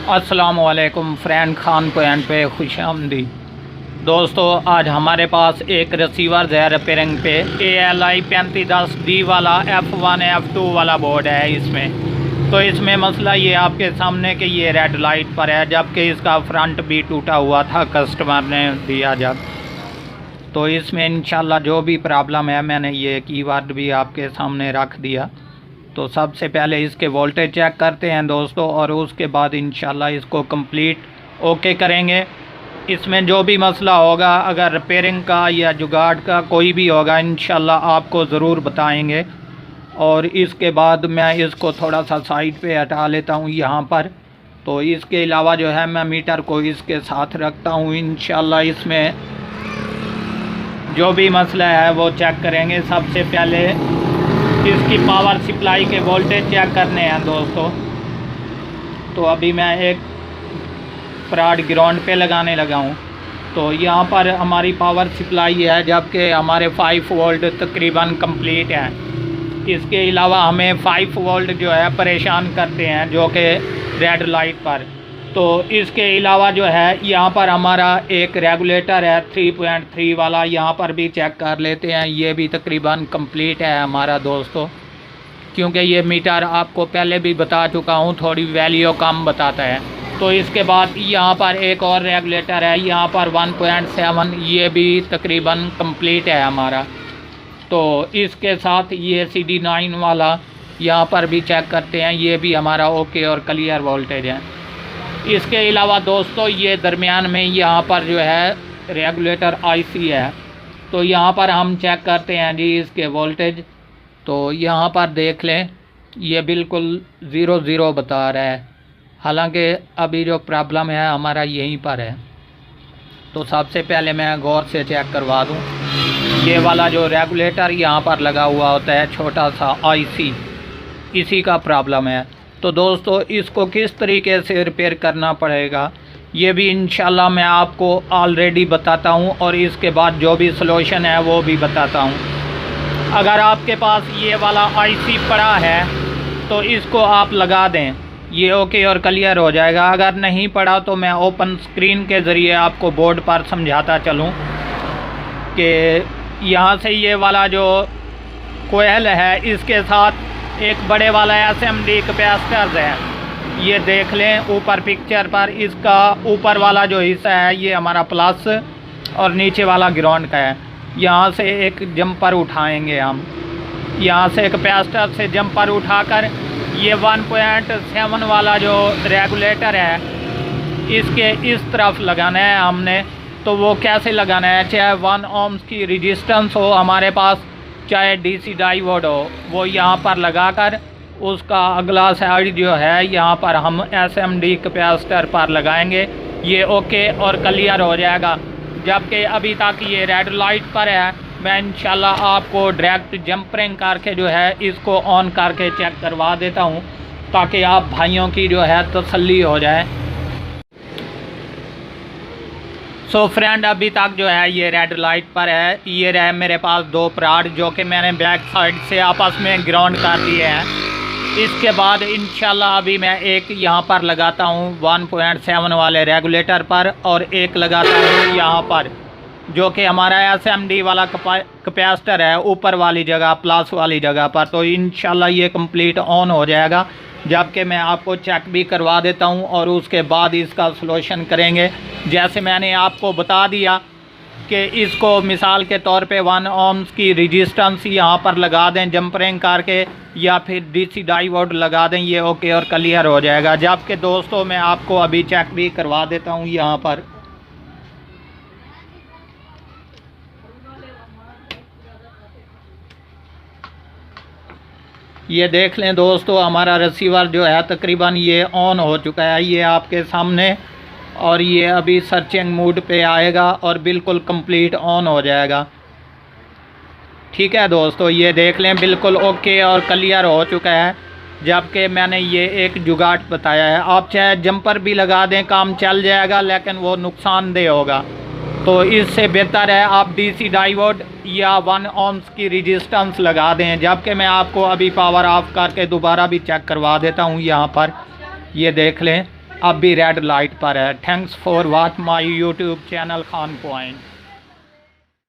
अस्सलामुअलैकुम friend, Khan point पे खुश आमदीद। दोस्तों, आज हमारे पास एक रिसीवर है रिपेयरिंग पे ALI 3510D वाला F1 F2 वाला बोर्ड है। इसमें इसमें मसला ये आपके सामने कि ये रेड लाइट पर है, जबकि इसका फ्रंट भी टूटा हुआ था, कस्टमर ने दिया जब। तो इसमें इंशाल्लाह जो भी प्रॉब्लम है, मैंने ये कीवर्ड भी आपके सामने रख दिया। तो सबसे पहले इसके वोल्टेज चेक करते हैं दोस्तों, और उसके बाद इंशाल्लाह इसको कंप्लीट ओके करेंगे। इसमें जो भी मसला होगा, अगर रिपेयरिंग का या जुगाड़ का कोई भी होगा, इंशाल्लाह आपको ज़रूर बताएंगे। और इसके बाद मैं इसको थोड़ा सा साइड पे हटा लेता हूँ यहाँ पर। तो इसके अलावा जो है मैं मीटर को इसके साथ रखता हूँ। इंशाल्लाह इसमें जो भी मसला है वो चेक करेंगे। सबसे पहले इसकी पावर सप्लाई के वोल्टेज चेक करने हैं दोस्तों। तो अभी मैं एक प्राड ग्राउंड पे लगाने लगा हूँ। तो यहाँ पर हमारी पावर सप्लाई है, जबकि हमारे 5 वोल्ट तकरीबन कंप्लीट है। इसके अलावा हमें 5 वोल्ट जो है परेशान करते हैं, जो कि रेड लाइट पर। तो इसके अलावा जो है यहाँ पर हमारा एक रेगुलेटर है 3.3 वाला, यहाँ पर भी चेक कर लेते हैं। ये भी तकरीबन कंप्लीट है हमारा दोस्तों, क्योंकि ये मीटर आपको पहले भी बता चुका हूँ, थोड़ी वैल्यू कम बताता है। तो इसके बाद यहाँ पर एक और रेगुलेटर है, यहाँ पर 1.7, ये भी तकरीबन कंप्लीट है हमारा। तो इसके साथ ये CD9 वाला यहाँ पर भी चेक करते हैं, ये भी हमारा ओके और क्लियर वोल्टेज है। इसके अलावा दोस्तों ये दरमियान में यहाँ पर जो है रेगुलेटर IC है। तो यहाँ पर हम चेक करते हैं जी इसके वोल्टेज। तो यहाँ पर देख लें, ये बिल्कुल 0 बता रहा है, हालांकि अभी जो प्रॉब्लम है हमारा यहीं पर है। तो सबसे पहले मैं गौर से चेक करवा दूँ। ये वाला जो रेगुलेटर यहाँ पर लगा हुआ होता है, छोटा सा IC, इसी का प्रॉब्लम है। तो दोस्तों इसको किस तरीके से रिपेयर करना पड़ेगा, ये भी इंशाल्लाह मैं आपको ऑलरेडी बताता हूँ, और इसके बाद जो भी सलूशन है वो भी बताता हूँ। अगर आपके पास ये वाला IC पड़ा है तो इसको आप लगा दें, ये ओके और क्लियर हो जाएगा। अगर नहीं पड़ा तो मैं ओपन स्क्रीन के ज़रिए आपको बोर्ड पर समझाता चलूँ कि यहाँ से ये वाला जो कोयल है, इसके साथ एक बड़े वाला SMD कैपेसिटर है। ये देख लें ऊपर पिक्चर पर, इसका ऊपर वाला जो हिस्सा है ये हमारा प्लस और नीचे वाला ग्राउंड का है। यहाँ से एक जंपर उठाएंगे हम, यहाँ से कैपेसिटर से जंपर उठाकर ये 1.7 वाला जो रेगुलेटर है इसके इस तरफ लगाना है हमने। तो वो कैसे लगाना है, चाहे 1 ohms की रेजिस्टेंस हो हमारे पास, चाहे DC डायोड हो, वो यहाँ पर लगाकर उसका अगला साइड जो है यहाँ पर हम SMD कैपेसिटर पर लगाएंगे। ये ओके और क्लियर हो जाएगा। जबकि अभी तक ये रेड लाइट पर है, मैं इंशाल्लाह आपको डायरेक्ट जंपरिंग करके जो है इसको ऑन करके चेक करवा देता हूँ, ताकि आप भाइयों की जो है तसल्ली हो जाए। सो फ्रेंड, अभी तक जो है ये रेड लाइट पर है। ये रहे मेरे पास 2 प्राड, जो कि मैंने बैक साइड से आपस में ग्राउंड कर दिए हैं। इसके बाद इंशाल्लाह अभी मैं एक यहाँ पर लगाता हूँ 1.7 वाले रेगुलेटर पर, और एक लगाता हूँ यहाँ पर जो कि हमारा SMD वाला कैपेसिटर है, ऊपर वाली जगह, प्लस वाली जगह पर। तो इंशाल्लाह ये कंप्लीट ऑन हो जाएगा, जबकि मैं आपको चेक भी करवा देता हूं, और उसके बाद इसका सलूशन करेंगे। जैसे मैंने आपको बता दिया कि इसको मिसाल के तौर पे 1 ohms की रेजिस्टेंस यहाँ पर लगा दें जंपरिंग करके, या फिर DC डायोड लगा दें, ये ओके और क्लियर हो जाएगा। जबकि दोस्तों मैं आपको अभी चेक भी करवा देता हूँ यहाँ पर। ये देख लें दोस्तों, हमारा रिसीवर जो है तकरीबन ये ऑन हो चुका है, ये आपके सामने, और ये अभी सर्चिंग मोड पे आएगा और बिल्कुल कंप्लीट ऑन हो जाएगा। ठीक है दोस्तों, ये देख लें बिल्कुल ओके और क्लियर हो चुका है। जबकि मैंने ये एक जुगाड़ बताया है, आप चाहे जंपर भी लगा दें काम चल जाएगा, लेकिन वो नुकसानदेह होगा। तो इससे बेहतर है आप DC डायोड या 1 ohms की रेजिस्टेंस लगा दें। जबकि मैं आपको अभी पावर ऑफ करके दोबारा भी चेक करवा देता हूं। यहाँ पर ये देख लें, अब भी रेड लाइट पर है। Thanks for watch my YouTube channel Khan point.